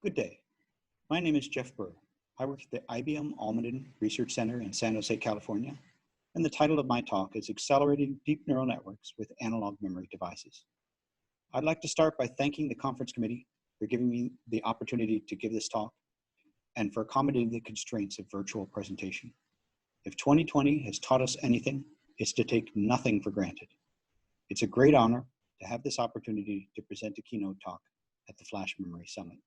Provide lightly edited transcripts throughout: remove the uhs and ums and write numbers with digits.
Good day. My name is Jeff Burr. I work at the IBM Almaden Research Center in San Jose, California, and the title of my talk is Accelerating Deep Neural Networks with Analog Memory Devices. I'd like to start by thanking the conference committee for giving me the opportunity to give this talk and for accommodating the constraints of virtual presentation. If 2020 has taught us anything, it's to take nothing for granted. It's a great honor to have this opportunity to present a keynote talk at the Flash Memory Summit.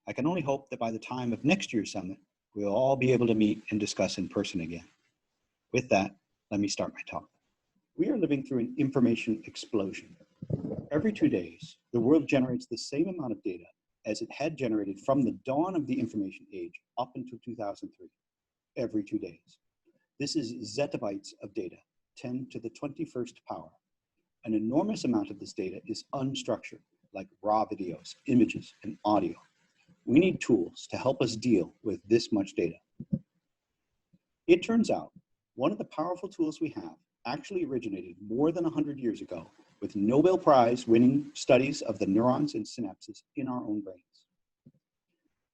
I can only hope that by the time of next year's summit, we'll all be able to meet and discuss in person again. With that, let me start my talk. We are living through an information explosion. Every 2 days, the world generates the same amount of data as it had generated from the dawn of the information age up until 2003, every 2 days. This is zettabytes of data, 10 to the 21st power. An enormous amount of this data is unstructured, like raw videos, images, and audio. We need tools to help us deal with this much data. It turns out, one of the powerful tools we have actually originated more than 100 years ago with Nobel Prize winning studies of the neurons and synapses in our own brains.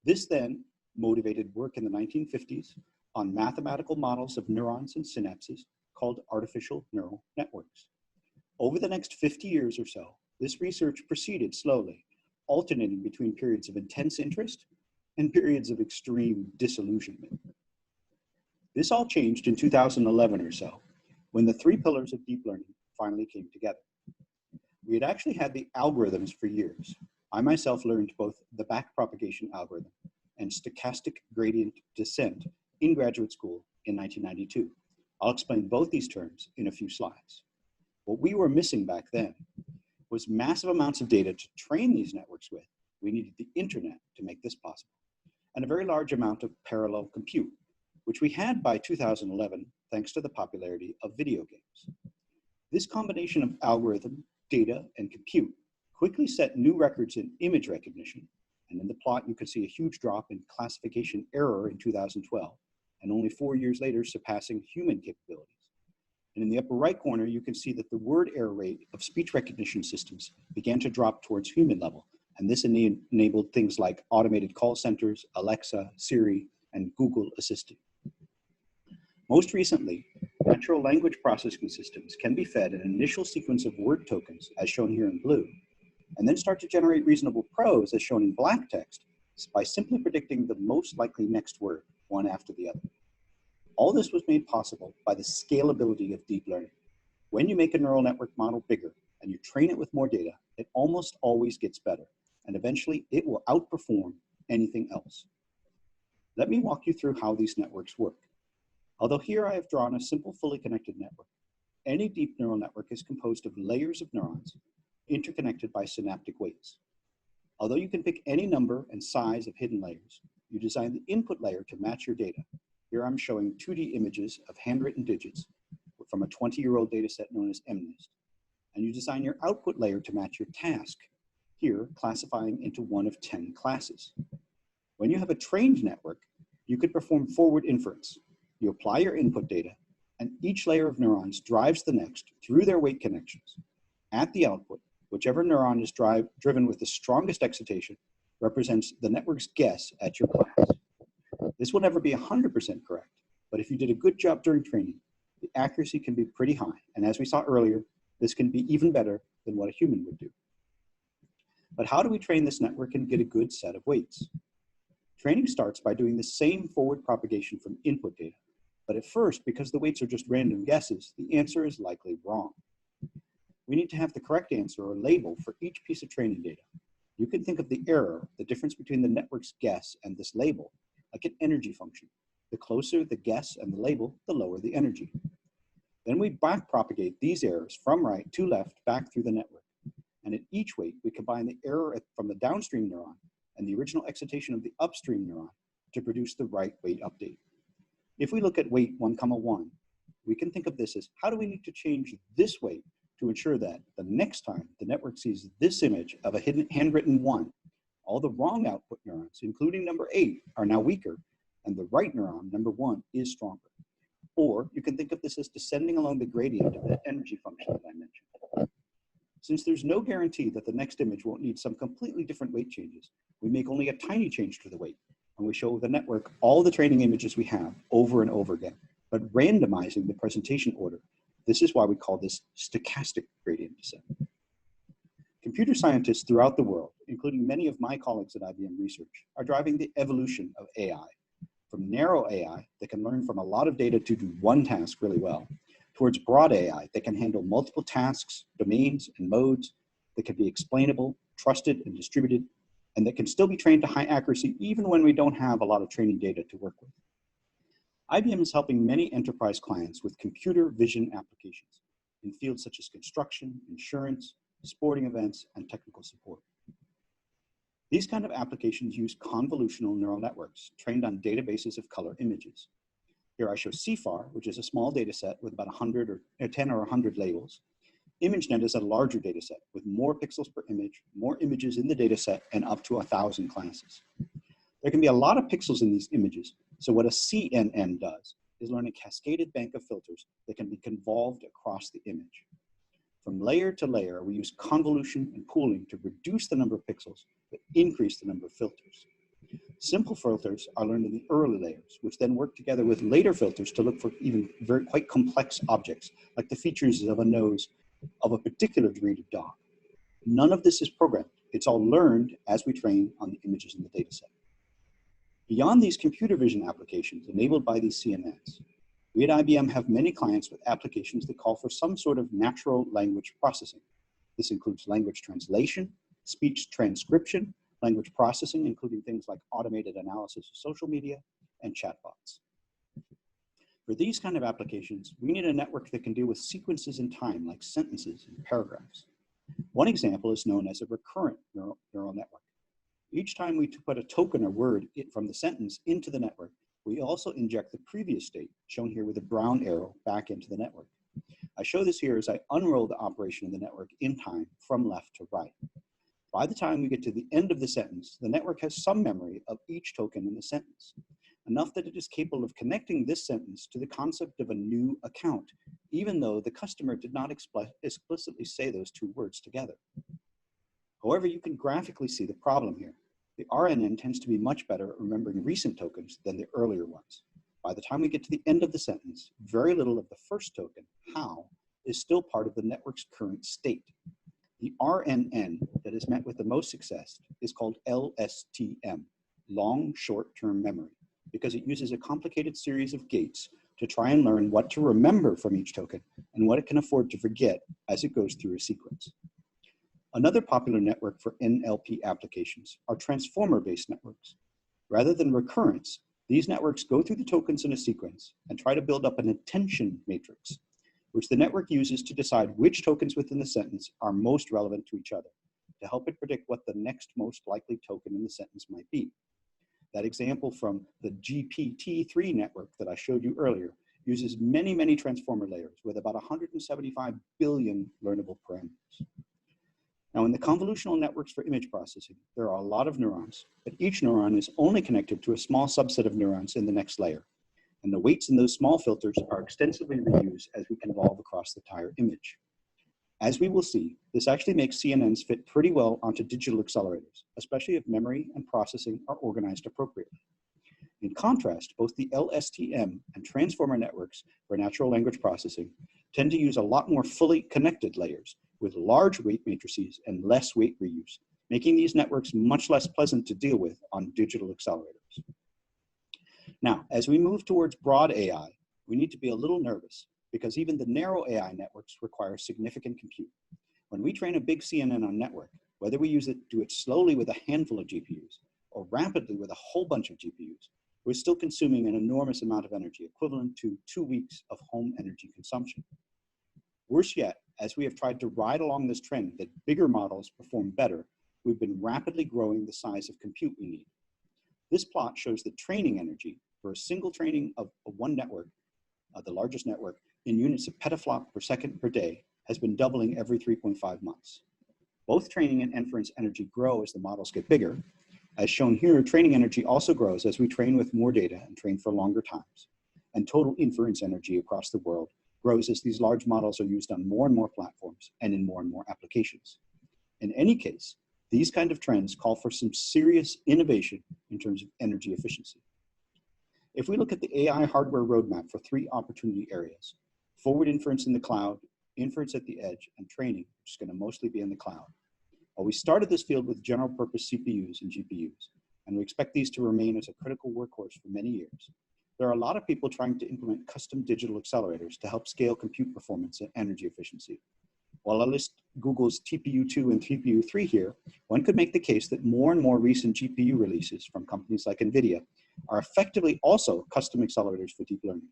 This then motivated work in the 1950s on mathematical models of neurons and synapses called artificial neural networks. Over the next 50 years or so, this research proceeded slowly, alternating between periods of intense interest and periods of extreme disillusionment. This all changed in 2011 or so, when the three pillars of deep learning finally came together. We had actually had the algorithms for years. I myself learned both the backpropagation algorithm and stochastic gradient descent in graduate school in 1992. I'll explain both these terms in a few slides. What we were missing back then was massive amounts of data to train these networks with. We needed the internet to make this possible, and a very large amount of parallel compute, which we had by 2011 thanks to the popularity of video games. This combination of algorithm, data, and compute quickly set new records in image recognition, and in the plot you can see a huge drop in classification error in 2012, and only 4 years later surpassing human capabilities. And in the upper right corner, you can see that the word error rate of speech recognition systems began to drop towards human level. And this enabled things like automated call centers, Alexa, Siri, and Google Assistant. Most recently, natural language processing systems can be fed an initial sequence of word tokens, as shown here in blue, and then start to generate reasonable prose, as shown in black text, by simply predicting the most likely next word, one after the other. All this was made possible by the scalability of deep learning. When you make a neural network model bigger and you train it with more data, it almost always gets better, and eventually it will outperform anything else. Let me walk you through how these networks work. Although here I have drawn a simple fully connected network, any deep neural network is composed of layers of neurons interconnected by synaptic weights. Although you can pick any number and size of hidden layers, you design the input layer to match your data. Here I'm showing 2D images of handwritten digits from a 20-year-old data set known as MNIST. And you design your output layer to match your task, here classifying into one of 10 classes. When you have a trained network, you could perform forward inference. You apply your input data, and each layer of neurons drives the next through their weight connections. At the output, whichever neuron is driven with the strongest excitation represents the network's guess at your class. This will never be 100% correct, but if you did a good job during training, the accuracy can be pretty high. And as we saw earlier, this can be even better than what a human would do. But how do we train this network and get a good set of weights? Training starts by doing the same forward propagation from input data. But at first, because the weights are just random guesses, the answer is likely wrong. We need to have the correct answer or label for each piece of training data. You can think of the error, the difference between the network's guess and this label, like an energy function. The closer the guess and the label, the lower the energy. Then we backpropagate these errors from right to left back through the network. And at each weight, we combine the error from the downstream neuron and the original excitation of the upstream neuron to produce the right weight update. If we look at weight 1,1, we can think of this as how do we need to change this weight to ensure that the next time the network sees this image of a hidden handwritten 1, all the wrong output neurons, including number 8, are now weaker, and the right neuron, number 1, is stronger. Or you can think of this as descending along the gradient of that energy function that I mentioned. Since there's no guarantee that the next image won't need some completely different weight changes, we make only a tiny change to the weight, and we show the network all the training images we have over and over again, but randomizing the presentation order. This is why we call this stochastic gradient descent. Computer scientists throughout the world, including many of my colleagues at IBM Research, are driving the evolution of AI, from narrow AI that can learn from a lot of data to do one task really well, towards broad AI that can handle multiple tasks, domains, and modes, that can be explainable, trusted, and distributed, and that can still be trained to high accuracy even when we don't have a lot of training data to work with. IBM is helping many enterprise clients with computer vision applications in fields such as construction, insurance, sporting events, and technical support. These kind of applications use convolutional neural networks trained on databases of color images. Here I show CIFAR, which is a small data set with about 100 or 10 or 100 labels. ImageNet is a larger data set with more pixels per image, more images in the data set, and up to 1,000 classes. There can be a lot of pixels in these images, so what a CNN does is learn a cascaded bank of filters that can be convolved across the image. From layer to layer, we use convolution and pooling to reduce the number of pixels, but increase the number of filters. Simple filters are learned in the early layers, which then work together with later filters to look for even quite complex objects, like the features of a nose of a particular breed of dog. None of this is programmed. It's all learned as we train on the images in the dataset. Beyond these computer vision applications enabled by these CNNs, we at IBM have many clients with applications that call for some sort of natural language processing. This includes language translation, speech transcription, language processing, including things like automated analysis of social media, and chatbots. For these kind of applications, we need a network that can deal with sequences in time, like sentences and paragraphs. One example is known as a recurrent neural network. Each time we put a token or word from the sentence into the network, we also inject the previous state, shown here with a brown arrow, back into the network. I show this here as I unroll the operation of the network in time from left to right. By the time we get to the end of the sentence, the network has some memory of each token in the sentence, enough that it is capable of connecting this sentence to the concept of a new account, even though the customer did not explicitly say those two words together. However, you can graphically see the problem here. The RNN tends to be much better at remembering recent tokens than the earlier ones. By the time we get to the end of the sentence, very little of the first token, how, is still part of the network's current state. The RNN that is met with the most success is called LSTM, long short-term memory, because it uses a complicated series of gates to try and learn what to remember from each token and what it can afford to forget as it goes through a sequence. Another popular network for NLP applications are transformer-based networks. Rather than recurrence, these networks go through the tokens in a sequence and try to build up an attention matrix, which the network uses to decide which tokens within the sentence are most relevant to each other, to help it predict what the next most likely token in the sentence might be. That example from the GPT-3 network that I showed you earlier uses many, many transformer layers with about 175 billion learnable parameters. Now, in the convolutional networks for image processing, there are a lot of neurons, but each neuron is only connected to a small subset of neurons in the next layer. And the weights in those small filters are extensively reused as we can evolve across the entire image. As we will see, this actually makes CNNs fit pretty well onto digital accelerators, especially if memory and processing are organized appropriately. In contrast, both the LSTM and transformer networks for natural language processing tend to use a lot more fully connected layers with large weight matrices and less weight reuse, making these networks much less pleasant to deal with on digital accelerators. Now, as we move towards broad AI, we need to be a little nervous because even the narrow AI networks require significant compute. When we train a big CNN on network, whether we do it slowly with a handful of GPUs or rapidly with a whole bunch of GPUs, we're still consuming an enormous amount of energy, equivalent to 2 weeks of home energy consumption. Worse yet, as we have tried to ride along this trend that bigger models perform better, we've been rapidly growing the size of compute we need. This plot shows the training energy for a single training of one network, the largest network, in units of petaflop per second per day, has been doubling every 3.5 months. Both training and inference energy grow as the models get bigger. As shown here, training energy also grows as we train with more data and train for longer times. And total inference energy across the world grows as these large models are used on more and more platforms and in more and more applications. In any case, These kind of trends call for some serious innovation in terms of energy efficiency. If we look at the AI hardware roadmap for 3 opportunity areas, forward inference in the cloud, inference at the edge, and training, which is going to mostly be in the cloud. Well, we started this field with general purpose CPUs and GPUs, and we expect these to remain as a critical workhorse for many years. There are a lot of people trying to implement custom digital accelerators to help scale compute performance and energy efficiency. While I list Google's TPU2 and TPU3 here, one could make the case that more and more recent GPU releases from companies like NVIDIA are effectively also custom accelerators for deep learning.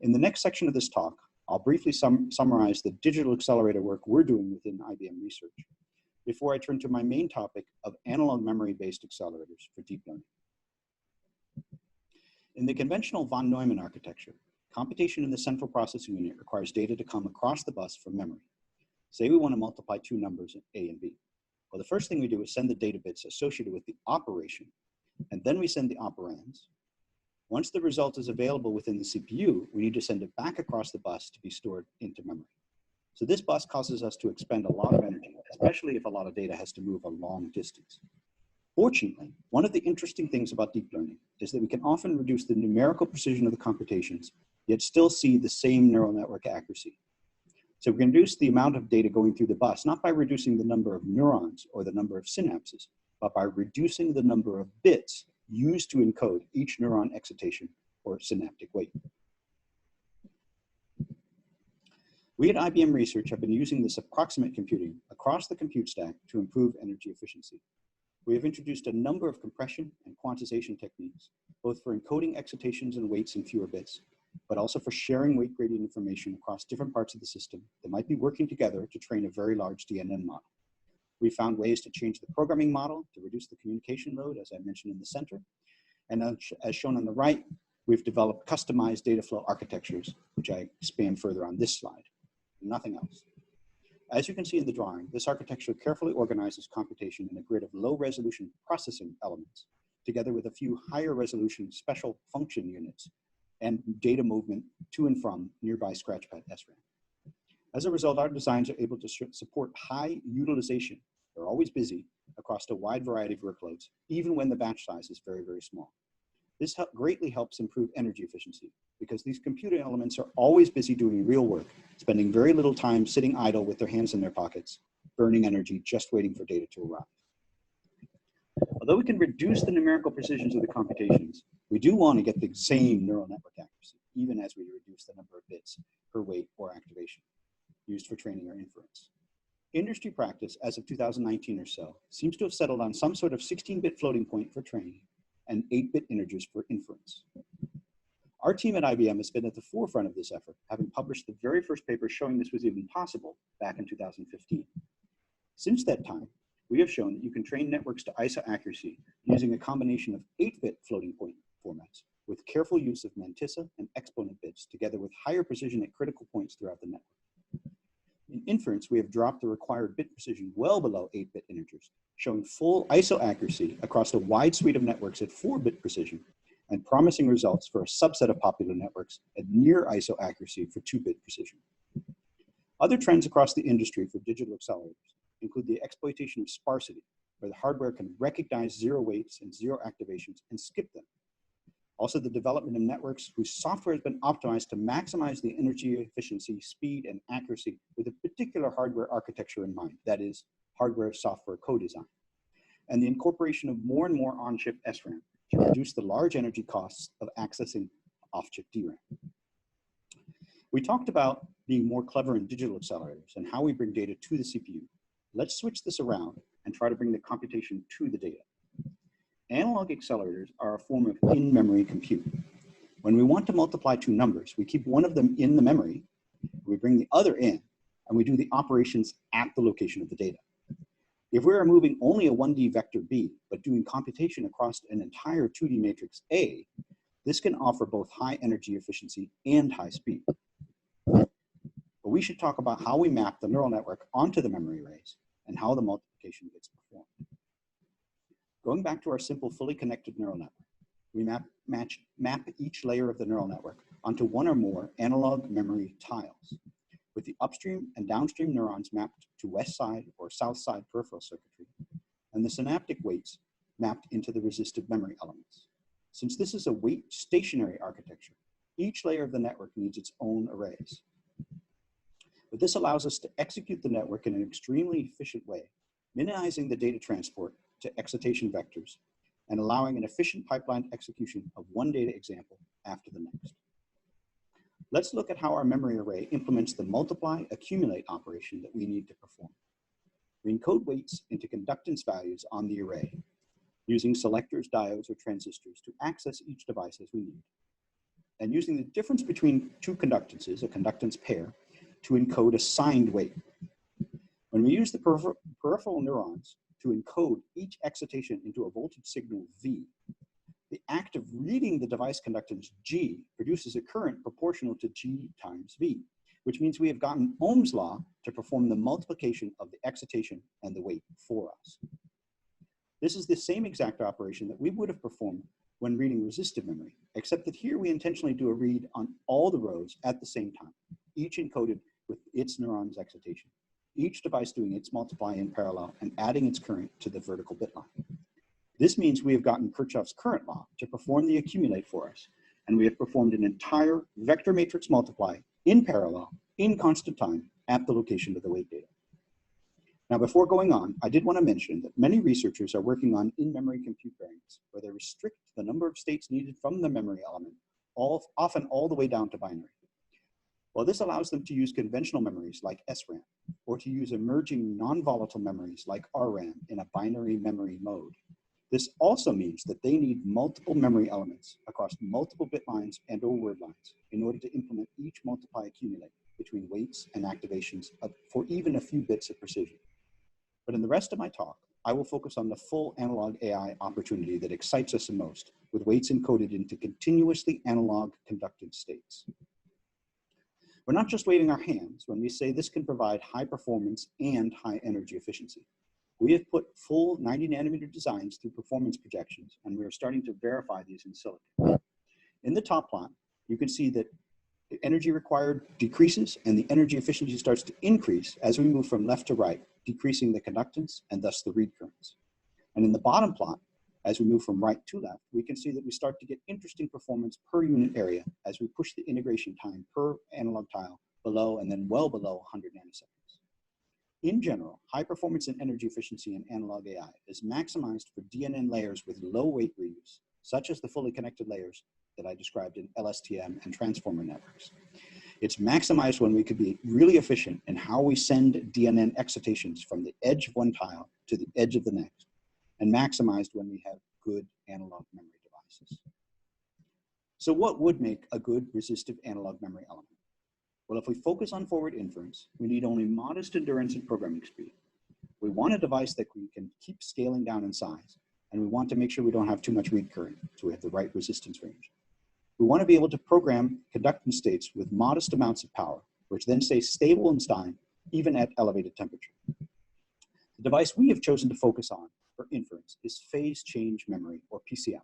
In the next section of this talk, I'll briefly summarize the digital accelerator work we're doing within IBM Research before I turn to my main topic of analog memory-based accelerators for deep learning. In the conventional von Neumann architecture, computation in the central processing unit requires data to come across the bus from memory. Say we want to multiply 2 numbers, A and B. Well, the first thing we do is send the data bits associated with the operation, and then we send the operands. Once the result is available within the CPU, we need to send it back across the bus to be stored into memory. So this bus causes us to expend a lot of energy, especially if a lot of data has to move a long distance. Fortunately, one of the interesting things about deep learning is that we can often reduce the numerical precision of the computations, yet still see the same neural network accuracy. So we can reduce the amount of data going through the bus, not by reducing the number of neurons or the number of synapses, but by reducing the number of bits used to encode each neuron excitation or synaptic weight. We at IBM Research have been using this approximate computing across the compute stack to improve energy efficiency. We have introduced a number of compression and quantization techniques, both for encoding excitations and weights in fewer bits, but also for sharing weight gradient information across different parts of the system that might be working together to train a very large DNN model. We found ways to change the programming model to reduce the communication load, as I mentioned in the center. And as shown on the right, we've developed customized data flow architectures, which I expand further on this slide. Nothing else. As you can see in the drawing, this architecture carefully organizes computation in a grid of low resolution processing elements, together with a few higher resolution special function units and data movement to and from nearby scratchpad SRAM. As a result, our designs are able to support high utilization. They're always busy across a wide variety of workloads, even when the batch size is very, very small. This greatly helps improve energy efficiency because these computer elements are always busy doing real work, spending very little time sitting idle with their hands in their pockets, burning energy just waiting for data to arrive. Although we can reduce the numerical precisions of the computations, we do want to get the same neural network accuracy, even as we reduce the number of bits per weight or activation used for training or inference. Industry practice, as of 2019 or so, seems to have settled on some sort of 16-bit floating point for training and 8-bit integers for inference. Our team at IBM has been at the forefront of this effort, having published the very first paper showing this was even possible back in 2015. Since that time, we have shown that you can train networks to ISO accuracy using a combination of 8-bit floating point formats with careful use of mantissa and exponent bits together with higher precision at critical points throughout the network. In inference, we have dropped the required bit precision well below 8-bit integers, showing full ISO accuracy across a wide suite of networks at 4-bit precision and promising results for a subset of popular networks at near ISO accuracy for 2-bit precision. Other trends across the industry for digital accelerators include the exploitation of sparsity, where the hardware can recognize zero weights and zero activations and skip them. Also, the development of networks whose software has been optimized to maximize the energy efficiency, speed, and accuracy with a particular hardware architecture in mind, that is, hardware-software co-design. And the incorporation of more and more on-chip SRAM to reduce the large energy costs of accessing off-chip DRAM. We talked about being more clever in digital accelerators and how we bring data to the CPU. Let's switch this around and try to bring the computation to the data. Analog accelerators are a form of in-memory compute. When we want to multiply 2 numbers, we keep one of them in the memory, we bring the other in, and we do the operations at the location of the data. If we are moving only a 1D vector B, but doing computation across an entire 2D matrix A, this can offer both high energy efficiency and high speed. But we should talk about how we map the neural network onto the memory arrays and how the multiplication gets performed. Going back to our simple fully connected neural network, we map each layer of the neural network onto one or more analog memory tiles, with the upstream and downstream neurons mapped to west side or south side peripheral circuitry, and the synaptic weights mapped into the resistive memory elements. Since this is a weight stationary architecture, each layer of the network needs its own arrays. But this allows us to execute the network in an extremely efficient way, minimizing the data transport to excitation vectors and allowing an efficient pipeline execution of one data example after the next. Let's look at how our memory array implements the multiply accumulate operation that we need to perform. We encode weights into conductance values on the array, using selectors, diodes, or transistors to access each device as we need, and using the difference between two conductances, a conductance pair, to encode a signed weight. When we use the peripheral neurons to encode each excitation into a voltage signal V, the act of reading the device conductance G produces a current proportional to G times V, which means we have gotten Ohm's law to perform the multiplication of the excitation and the weight for us. This is the same exact operation that we would have performed when reading resistive memory, except that here we intentionally do a read on all the rows at the same time, each encoded with its neuron's excitation, each device doing its multiply in parallel and adding its current to the vertical bit line. This means we have gotten Kirchhoff's current law to perform the accumulate for us, and we have performed an entire vector matrix multiply in parallel, in constant time, at the location of the weight data. Now, before going on, I did want to mention that many researchers are working on in-memory compute variants, where they restrict the number of states needed from the memory element, often all the way down to binary. Well, this allows them to use conventional memories like SRAM, or to use emerging non-volatile memories like RRAM in a binary memory mode. This also means that they need multiple memory elements across multiple bit lines and or word lines in order to implement each multiply accumulate between weights and activations for even a few bits of precision. But in the rest of my talk, I will focus on the full analog AI opportunity that excites us the most, with weights encoded into continuously analog conductive states. We're not just waving our hands when we say this can provide high performance and high energy efficiency. We have put full 90 nanometer designs through performance projections, and we are starting to verify these in silicon. In the top plot, you can see that the energy required decreases and the energy efficiency starts to increase as we move from left to right, decreasing the conductance and thus the read currents. And in the bottom plot, as we move from right to left, we can see that we start to get interesting performance per unit area as we push the integration time per analog tile below and then well below 100 nanoseconds. In general, high performance and energy efficiency in analog AI is maximized for DNN layers with low weight reuse, such as the fully connected layers that I described in LSTM and transformer networks. It's maximized when we could be really efficient in how we send DNN excitations from the edge of one tile to the edge of the next, and maximized when we have good analog memory devices. So what would make a good resistive analog memory element? Well, if we focus on forward inference, we need only modest endurance and programming speed. We want a device that we can keep scaling down in size, and we want to make sure we don't have too much read current, so we have the right resistance range. We want to be able to program conductance states with modest amounts of power, which then stay stable in time, even at elevated temperature. The device we have chosen to focus on for inference is phase change memory, or PCM.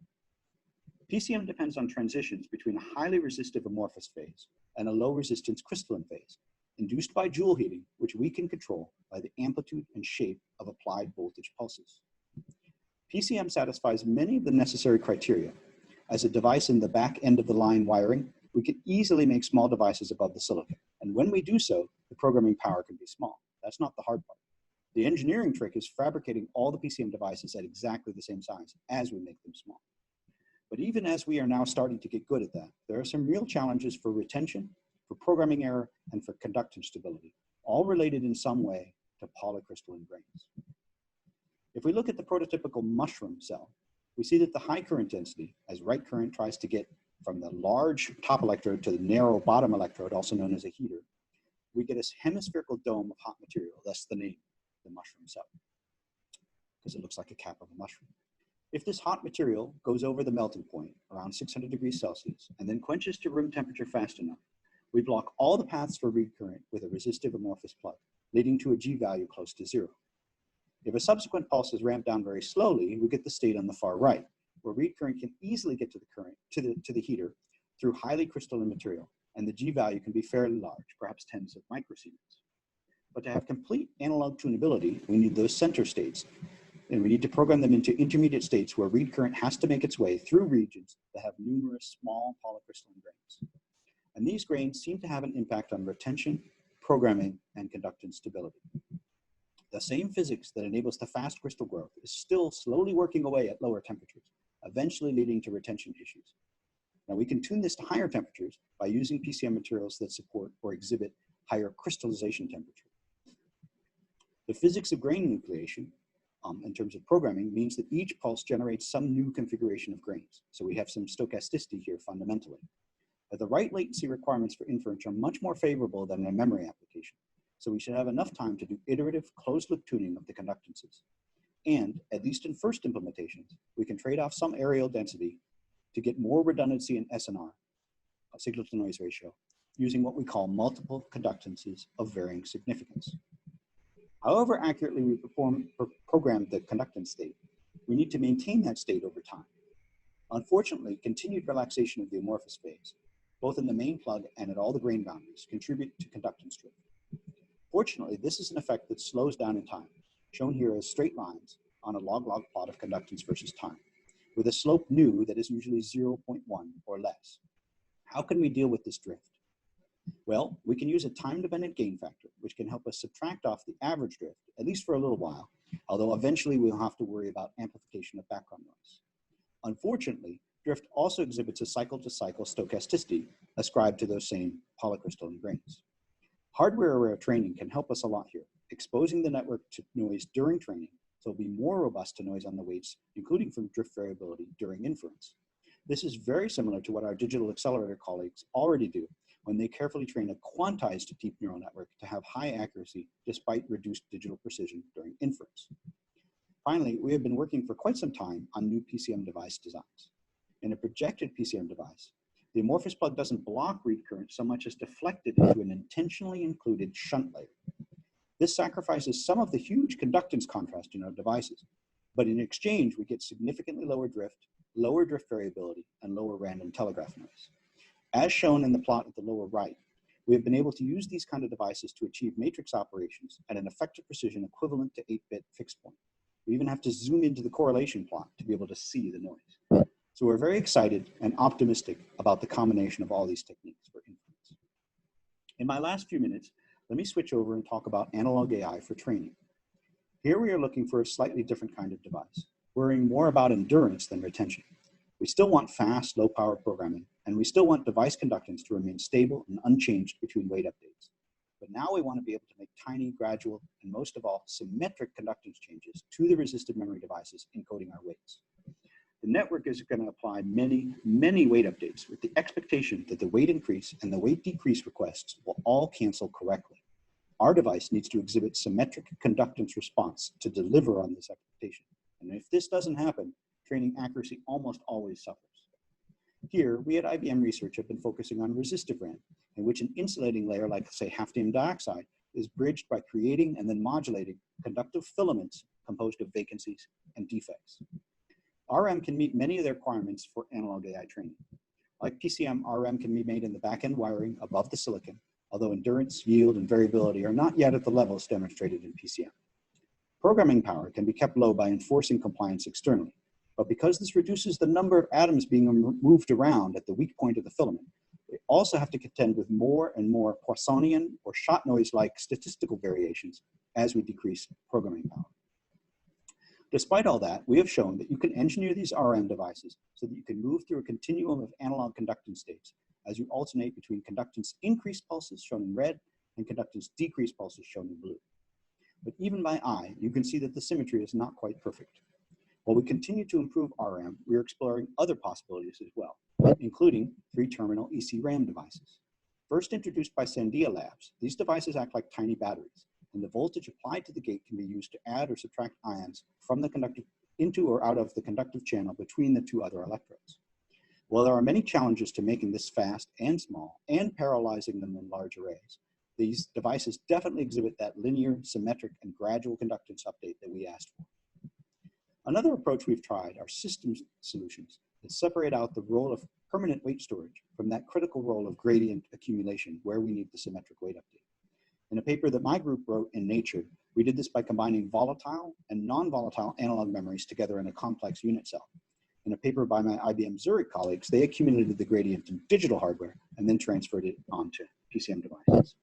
PCM depends on transitions between a highly resistive amorphous phase and a low resistance crystalline phase, induced by Joule heating, which we can control by the amplitude and shape of applied voltage pulses. PCM satisfies many of the necessary criteria. As a device in the back end of the line wiring, we can easily make small devices above the silicon. And when we do so, the programming power can be small. That's not the hard part. The engineering trick is fabricating all the PCM devices at exactly the same size as we make them small. But even as we are now starting to get good at that, there are some real challenges for retention, for programming error, and for conductance stability, all related in some way to polycrystalline grains. If we look at the prototypical mushroom cell, we see that the high current density, as right current tries to get from the large top electrode to the narrow bottom electrode, also known as a heater, we get a hemispherical dome of hot material, thus the name, the mushroom cell, because it looks like a cap of a mushroom. If this hot material goes over the melting point, around 600 degrees Celsius, and then quenches to room temperature fast enough, we block all the paths for read current with a resistive amorphous plug, leading to a G value close to 0. If a subsequent pulse is ramped down very slowly, we get the state on the far right, where read current can easily get to the current to the heater through highly crystalline material, and the G value can be fairly large, perhaps tens of microsiemens. But to have complete analog tunability, we need those center states, and we need to program them into intermediate states where read current has to make its way through regions that have numerous small polycrystalline grains. And these grains seem to have an impact on retention, programming, and conductance stability. The same physics that enables the fast crystal growth is still slowly working away at lower temperatures, eventually leading to retention issues. Now we can tune this to higher temperatures by using PCM materials that support or exhibit higher crystallization temperature. The physics of grain nucleation, in terms of programming, means that each pulse generates some new configuration of grains. So we have some stochasticity here fundamentally. But the right latency requirements for inference are much more favorable than in a memory application. So we should have enough time to do iterative closed-loop tuning of the conductances. And, at least in first implementations, we can trade off some areal density to get more redundancy in SNR, signal-to-noise ratio, using what we call multiple conductances of varying significance. However accurately we program the conductance state, we need to maintain that state over time. Unfortunately, continued relaxation of the amorphous phase, both in the main plug and at all the grain boundaries, contribute to conductance drift. Fortunately, this is an effect that slows down in time, shown here as straight lines on a log-log plot of conductance versus time, with a slope nu that is usually 0.1 or less. How can we deal with this drift? Well, we can use a time-dependent gain factor, which can help us subtract off the average drift, at least for a little while, although eventually we'll have to worry about amplification of background noise. Unfortunately, drift also exhibits a cycle-to-cycle stochasticity ascribed to those same polycrystalline grains. Hardware-aware training can help us a lot here, exposing the network to noise during training, so it'll be more robust to noise on the weights, including from drift variability during inference. This is very similar to what our digital accelerator colleagues already do when they carefully train a quantized deep neural network to have high accuracy despite reduced digital precision during inference. Finally, we have been working for quite some time on new PCM device designs. In a projected PCM device, the amorphous plug doesn't block read current so much as deflect it into an intentionally included shunt layer. This sacrifices some of the huge conductance contrast in our devices, but in exchange, we get significantly lower drift variability, and lower random telegraph noise. As shown in the plot at the lower right, we have been able to use these kind of devices to achieve matrix operations at an effective precision equivalent to 8-bit fixed point. We even have to zoom into the correlation plot to be able to see the noise. So we're very excited and optimistic about the combination of all these techniques for inference. In my last few minutes, let me switch over and talk about analog AI for training. Here we are looking for a slightly different kind of device, worrying more about endurance than retention. We still want fast, low-power programming, and we still want device conductance to remain stable and unchanged between weight updates. But now we want to be able to make tiny, gradual, and most of all, symmetric conductance changes to the resistive memory devices encoding our weights. The network is going to apply many, many weight updates with the expectation that the weight increase and the weight decrease requests will all cancel correctly. Our device needs to exhibit symmetric conductance response to deliver on this expectation. And if this doesn't happen, training accuracy almost always suffers. Here, we at IBM Research have been focusing on resistive RAM, in which an insulating layer like, say, hafnium dioxide is bridged by creating and then modulating conductive filaments composed of vacancies and defects. RM can meet many of the requirements for analog AI training. Like PCM, RM can be made in the back-end wiring above the silicon, although endurance, yield, and variability are not yet at the levels demonstrated in PCM. Programming power can be kept low by enforcing compliance externally, but because this reduces the number of atoms being moved around at the weak point of the filament, we also have to contend with more and more Poissonian or shot noise-like statistical variations as we decrease programming power. Despite all that, we have shown that you can engineer these RM devices so that you can move through a continuum of analog conductance states as you alternate between conductance increased pulses shown in red and conductance decreased pulses shown in blue. But even by eye, you can see that the symmetry is not quite perfect. While we continue to improve RM, we are exploring other possibilities as well, including 3-terminal EC-RAM devices. First introduced by Sandia Labs, these devices act like tiny batteries, and the voltage applied to the gate can be used to add or subtract ions from the conductive into or out of the conductive channel between the two other electrodes. While there are many challenges to making this fast and small and parallelizing them in large arrays, these devices definitely exhibit that linear, symmetric, and gradual conductance update that we asked for. Another approach we've tried are systems solutions that separate out the role of permanent weight storage from that critical role of gradient accumulation where we need the symmetric weight update. In a paper that my group wrote in Nature, We did this by combining volatile and non-volatile analog memories together in a complex unit cell. In a paper by my IBM Zurich colleagues, they accumulated the gradient in digital hardware and then transferred it onto PCM devices.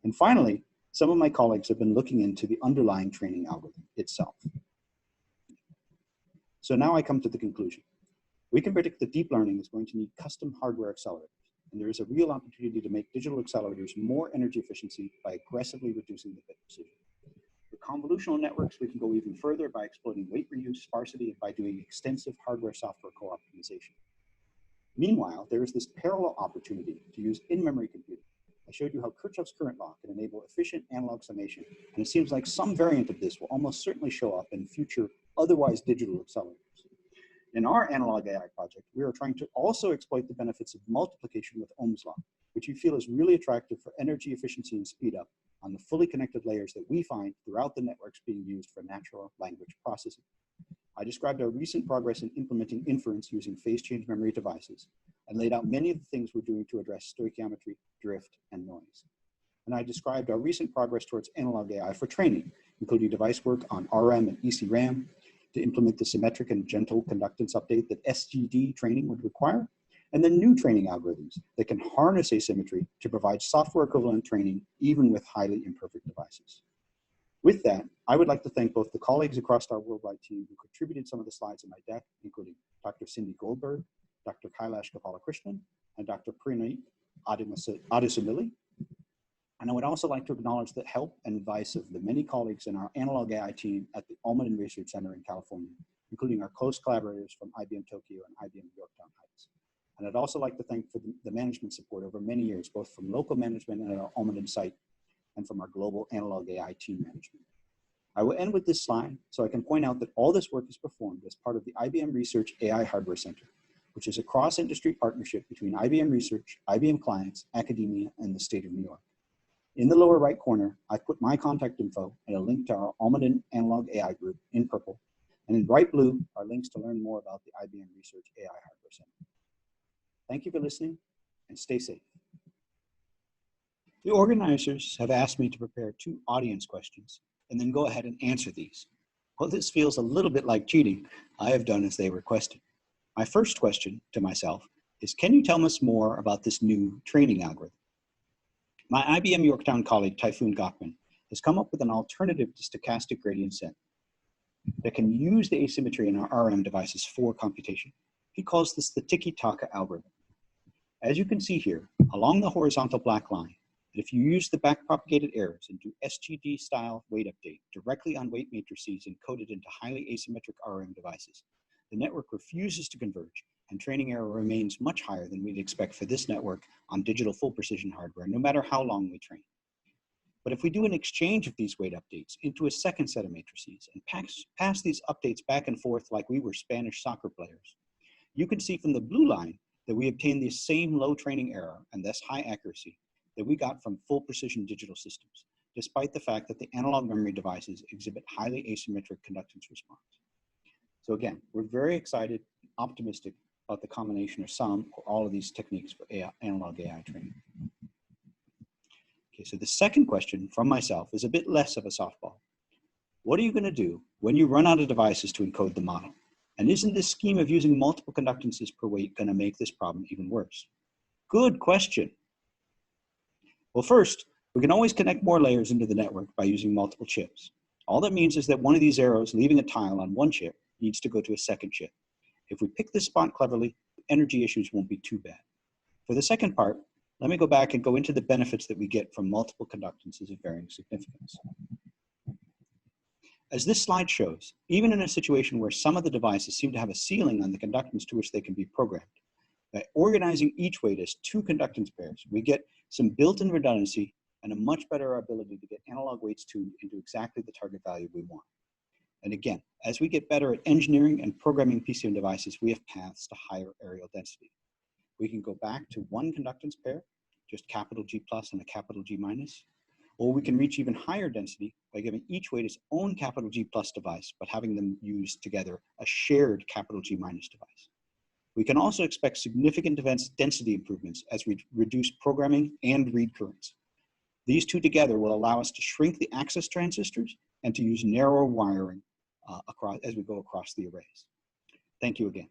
And finally, some of my colleagues have been looking into the underlying training algorithm itself. So now I come to the conclusion. We can predict that deep learning is going to need custom hardware accelerators, and there is a real opportunity to make digital accelerators more energy efficiency by aggressively reducing the bit precision. For convolutional networks, we can go even further by exploiting weight reuse, sparsity, and by doing extensive hardware-software co-optimization. Meanwhile, there is this parallel opportunity to use in-memory computing. I showed you how Kirchhoff's current law can enable efficient analog summation, and it seems like some variant of this will almost certainly show up in future otherwise digital accelerators. In our analog AI project, we are trying to also exploit the benefits of multiplication with Ohm's law, which we feel is really attractive for energy efficiency and speed up on the fully connected layers that we find throughout the networks being used for natural language processing. I described our recent progress in implementing inference using phase change memory devices and laid out many of the things we're doing to address stoichiometry, drift, and noise. And I described our recent progress towards analog AI for training, including device work on RM and ECRAM, to implement the symmetric and gentle conductance update that SGD training would require, and then new training algorithms that can harness asymmetry to provide software equivalent training even with highly imperfect devices. With that, I would like to thank both the colleagues across our worldwide team who contributed some of the slides in my deck, including Dr. Cindy Goldberg, Dr. Kailash Gopalakrishnan, and Dr. Preneet Adesumilli. And I would also like to acknowledge the help and advice of the many colleagues in our analog AI team at the Almaden Research Center in California, including our close collaborators from IBM Tokyo and IBM Yorktown Heights. And I'd also like to thank for the management support over many years, both from local management at our Almaden site and from our global analog AI team management. I will end with this slide so I can point out that all this work is performed as part of the IBM Research AI Hardware Center, which is a cross-industry partnership between IBM Research, IBM clients, academia, and the state of New York. In the lower right corner, I've put my contact info and a link to our Almaden Analog AI group in purple, and in bright blue are links to learn more about the IBM Research AI Hardware Center. Thank you for listening, and stay safe. The organizers have asked me to prepare 2 audience questions and then go ahead and answer these. While this feels a little bit like cheating, I have done as they requested. My first question to myself is, can you tell us more about this new training algorithm? My IBM Yorktown colleague, Typhoon Gokman, has come up with an alternative to stochastic gradient set that can use the asymmetry in our RM devices for computation. He calls this the tiki-taka algorithm. As you can see here, along the horizontal black line, that if you use the backpropagated errors and do SGD-style weight update directly on weight matrices encoded into highly asymmetric RM devices, the network refuses to converge, and training error remains much higher than we'd expect for this network on digital full precision hardware, no matter how long we train. But if we do an exchange of these weight updates into a second set of matrices and pass these updates back and forth like we were Spanish soccer players, you can see from the blue line that we obtain the same low training error and thus high accuracy that we got from full precision digital systems, despite the fact that the analog memory devices exhibit highly asymmetric conductance response. So again, we're very excited, optimistic about the combination of some or all of these techniques for analog AI training. Okay, so the second question from myself is a bit less of a softball. What are you going to do when you run out of devices to encode the model? And isn't this scheme of using multiple conductances per weight going to make this problem even worse? Good question. Well, first, we can always connect more layers into the network by using multiple chips. All that means is that one of these arrows leaving a tile on one chip needs to go to a second chip. If we pick this spot cleverly, energy issues won't be too bad. For the second part, let me go back and go into the benefits that we get from multiple conductances of varying significance. As this slide shows, even in a situation where some of the devices seem to have a ceiling on the conductance to which they can be programmed, by organizing each weight as 2 conductance pairs, we get some built-in redundancy and a much better ability to get analog weights tuned into exactly the target value we want. And again, as we get better at engineering and programming PCM devices, we have paths to higher areal density. We can go back to 1 conductance pair, just capital G plus and a capital G minus, or we can reach even higher density by giving each weight its own capital G plus device, but having them use together a shared capital G minus device. We can also expect significant density improvements as we reduce programming and read currents. These two together will allow us to shrink the access transistors and to use narrower wiring as we go across the arrays. Thank you again.